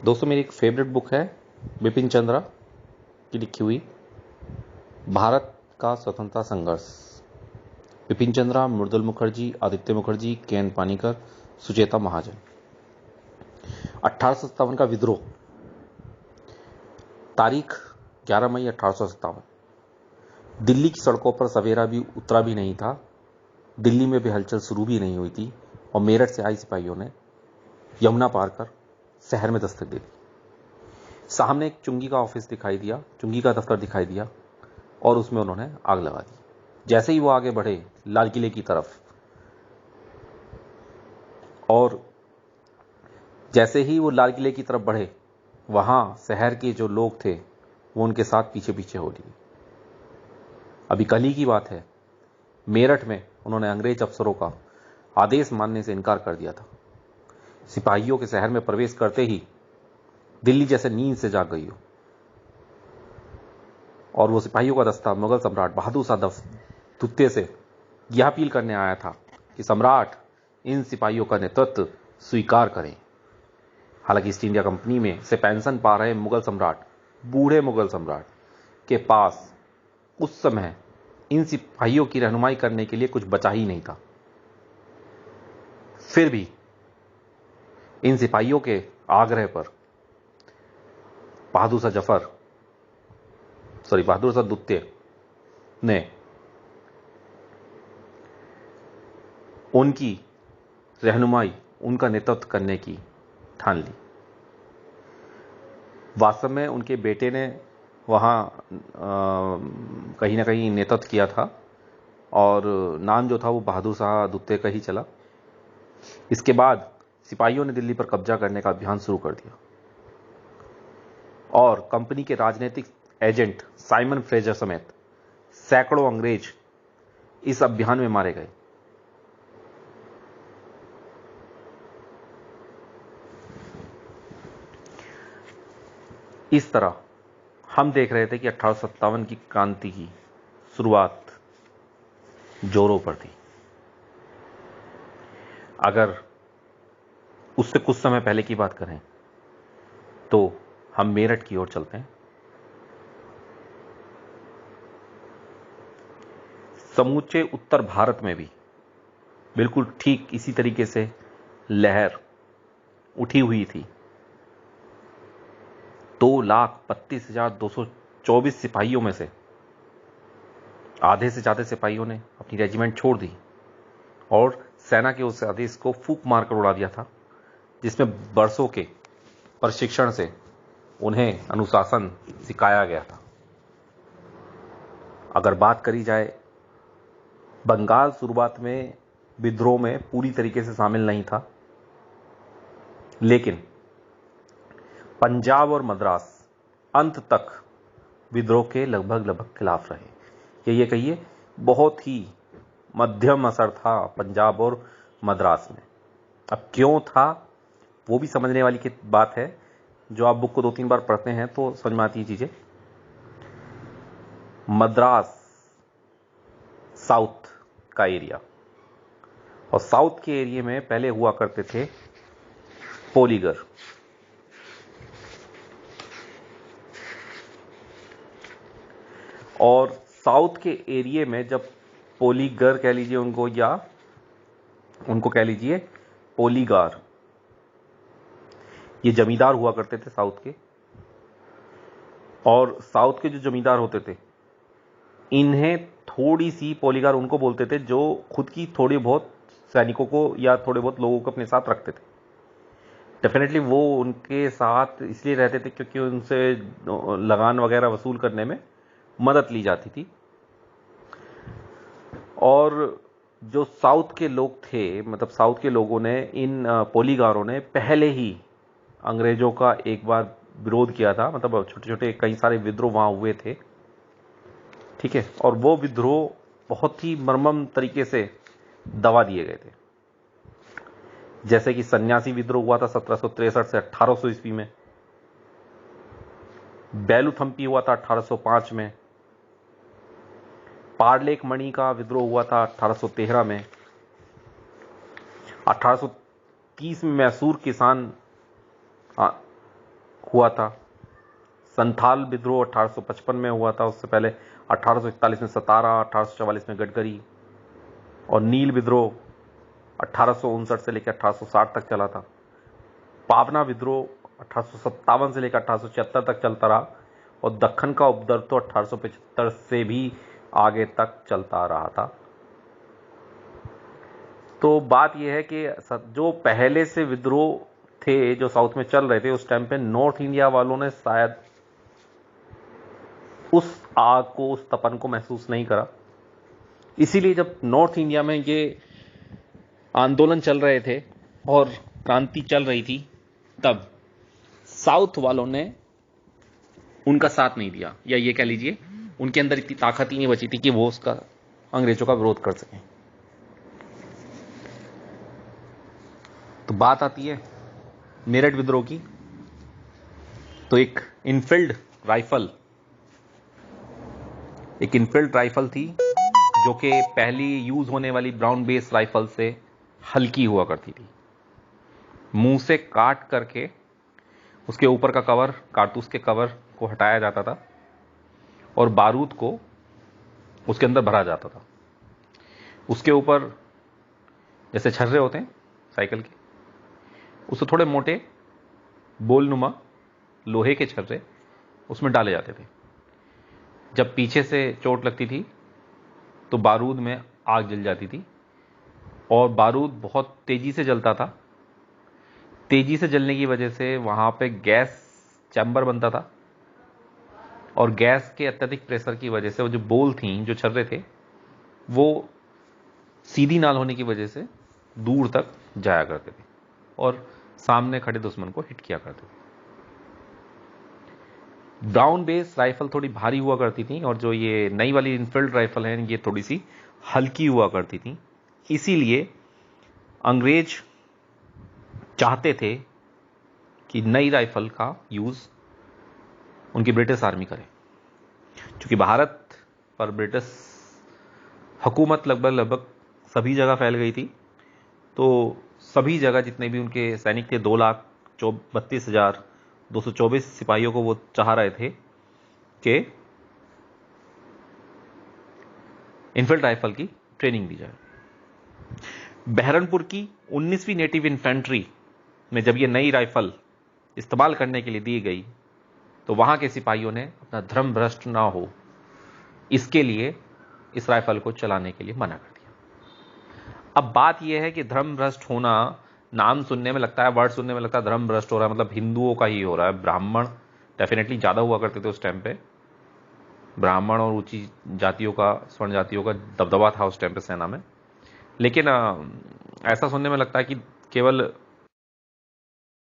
दोस्तों मेरी एक फेवरेट बुक है बिपिन चंद्रा की लिखी हुई भारत का स्वतंत्रता संघर्ष। बिपिन चंद्रा, मृदुल मुखर्जी, आदित्य मुखर्जी, के.एन. पानिकर, सुचेता महाजन। 1857 का विद्रोह, तारीख 11 मई 1857। दिल्ली की सड़कों पर सवेरा भी उतरा भी नहीं था, दिल्ली में भी हलचल शुरू भी नहीं हुई थी और मेरठ से आई सिपाहियों ने यमुना पार कर शहर में दस्तक दे दी। सामने एक चुंगी का ऑफिस दिखाई दिया, चुंगी का दफ्तर दिखाई दिया और उसमें उन्होंने आग लगा दी। जैसे ही वो आगे बढ़े लाल किले की तरफ, और जैसे ही वो लाल किले की तरफ बढ़े, वहां शहर के जो लोग थे वो उनके साथ पीछे पीछे हो लिए। अभी कल ही की बात है, मेरठ में उन्होंने अंग्रेज अफसरों का आदेश मानने से इनकार कर दिया था। सिपाहियों के शहर में प्रवेश करते ही दिल्ली जैसे नींद से जाग गई हो, और वो सिपाहियों का दस्ता मुगल सम्राट बहादुर शाह द्वितीय से यह अपील करने आया था कि सम्राट इन सिपाहियों का नेतृत्व स्वीकार करें। हालांकि ईस्ट इंडिया कंपनी में से पेंशन पा रहे मुगल सम्राट, बूढ़े मुगल सम्राट के पास उस समय इन सिपाहियों की रहनुमाई करने के लिए कुछ बचा ही नहीं था। फिर भी इन सिपाहियों के आग्रह पर बहादुर शाह द्वितीय ने उनकी रहनुमाई, उनका नेतृत्व करने की ठान ली। वास्तव में उनके बेटे ने वहां कहीं ना कहीं नेतृत्व किया था और नाम जो था वो बहादुर शाह द्वितीय का ही चला। इसके बाद सिपाहियों ने दिल्ली पर कब्जा करने का अभियान शुरू कर दिया और कंपनी के राजनीतिक एजेंट साइमन फ्रेजर समेत सैकड़ों अंग्रेज इस अभियान में मारे गए। इस तरह हम देख रहे थे कि 1857 की क्रांति की शुरुआत जोरों पर थी। अगर उससे कुछ समय पहले की बात करें तो हम मेरठ की ओर चलते हैं। समूचे उत्तर भारत में भी बिल्कुल ठीक इसी तरीके से लहर उठी हुई थी। 2,32,224 सिपाहियों में से आधे से ज्यादा सिपाहियों ने अपनी रेजिमेंट छोड़ दी और सेना के उस आदेश को फूंक मारकर उड़ा दिया था, जिसमें बरसों के प्रशिक्षण से उन्हें अनुशासन सिखाया गया था। अगर बात करी जाए, बंगाल शुरुआत में विद्रोह में पूरी तरीके से शामिल नहीं था, लेकिन पंजाब और मद्रास अंत तक विद्रोह के लगभग खिलाफ रहे। ये कहिए बहुत ही मध्यम असर था पंजाब और मद्रास में। अब क्यों था वो भी समझने वाली की बात है। जो आप बुक को 2-3 बार पढ़ते हैं तो समझ में आती है चीजें। मद्रास साउथ का एरिया, और साउथ के एरिया में पहले हुआ करते थे पोलीगर। और साउथ के एरिया में जब पोलीगर कह लीजिए उनको, या उनको कह लीजिए पोलीगार, ये जमींदार हुआ करते थे साउथ के। और साउथ के जो जमींदार होते थे, इन्हें थोड़ी सी पोलीगार उनको बोलते थे जो खुद की थोड़ी बहुत सैनिकों को या थोड़े बहुत लोगों को अपने साथ रखते थे। डेफिनेटली वो उनके साथ इसलिए रहते थे क्योंकि उनसे लगान वगैरह वसूल करने में मदद ली जाती थी। और जो साउथ के लोग थे, मतलब साउथ के लोगों ने, इन पोलीगारों ने पहले ही अंग्रेजों का एक बार विरोध किया था। मतलब छोटे छोटे कई सारे विद्रोह वहां हुए थे, ठीक है, और वो विद्रोह बहुत ही मर्मम तरीके से दबा दिए गए थे। जैसे कि सन्यासी विद्रोह हुआ था 1763 से 1800 ईस्वी में, बेलूथम्पी हुआ था 1805 में, पारलेक मणि का विद्रोह हुआ था 1813 में, 1830 में मैसूर किसान हुआ था। संथाल विद्रोह 1855 में हुआ था, उससे पहले 1841 में सतारा, 1844 में गडकरी, और नील विद्रोह 1859 से लेकर 1860 तक चला था। पावना विद्रोह 1857 से लेकर 1876 तक चलता रहा, और दक्कन का उपद्रव तो 1875 से भी आगे तक चलता रहा था। तो बात यह है कि जो पहले से विद्रोह थे जो साउथ में चल रहे थे, उस टाइम पे नॉर्थ इंडिया वालों ने शायद उस आग को, उस तपन को महसूस नहीं करा। इसीलिए जब नॉर्थ इंडिया में ये आंदोलन चल रहे थे और क्रांति चल रही थी, तब साउथ वालों ने उनका साथ नहीं दिया, या ये कह लीजिए उनके अंदर इतनी ताकत ही नहीं बची थी कि वो उसका अंग्रेजों का विरोध कर सकें। तो बात आती है मेरठ विद्रोह की। तो एक इनफील्ड राइफल थी जो कि पहली यूज होने वाली ब्राउन बेस राइफल से हल्की हुआ करती थी। मुंह से काट करके उसके ऊपर का कवर, कारतूस के कवर को हटाया जाता था और बारूद को उसके अंदर भरा जाता था। उसके ऊपर जैसे छर्रे होते हैं साइकिल के, उससे थोड़े मोटे बोलनुमा लोहे के छर्रे उसमें डाले जाते थे। जब पीछे से चोट लगती थी तो बारूद में आग जल जाती थी, और बारूद बहुत तेजी से जलता था। तेजी से जलने की वजह से वहां पे गैस चैम्बर बनता था, और गैस के अत्यधिक प्रेशर की वजह से वो जो बोल थी, जो छर्रे थे, वो सीधी नाल होने की वजह से दूर तक जाया करते थे और सामने खड़े दुश्मन को हिट किया करते थे। ब्राउन बेस राइफल थोड़ी भारी हुआ करती थी, और जो ये नई वाली इनफील्ड राइफल है ये थोड़ी सी हल्की हुआ करती थी। इसीलिए अंग्रेज चाहते थे कि नई राइफल का यूज उनकी ब्रिटिश आर्मी करे। क्योंकि भारत पर ब्रिटिश हुकूमत लगभग सभी जगह फैल गई थी, तो सभी जगह जितने भी उनके सैनिक थे 2,32,224 सिपाहियों को वो चाह रहे थे कि इनफील्ड राइफल की ट्रेनिंग दी जाए। बहरनपुर की 19वीं नेटिव इन्फेंट्री में जब ये नई राइफल इस्तेमाल करने के लिए दी गई, तो वहां के सिपाहियों ने अपना धर्म भ्रष्ट ना हो, इसके लिए इस राइफल को चलाने के लिए मना कर दिया। अब बात यह है कि धर्म भ्रष्ट होना, नाम सुनने में लगता है, वर्ड सुनने में लगता है धर्म भ्रष्ट हो रहा है, मतलब हिंदुओं का ही हो रहा है। ब्राह्मण डेफिनेटली ज्यादा हुआ करते थे उस टाइम पे। ब्राह्मण और ऊंची जातियों का, स्वर्ण जातियों का दबदबा था उस टाइम पे सेना में। लेकिन ऐसा सुनने में लगता है कि केवल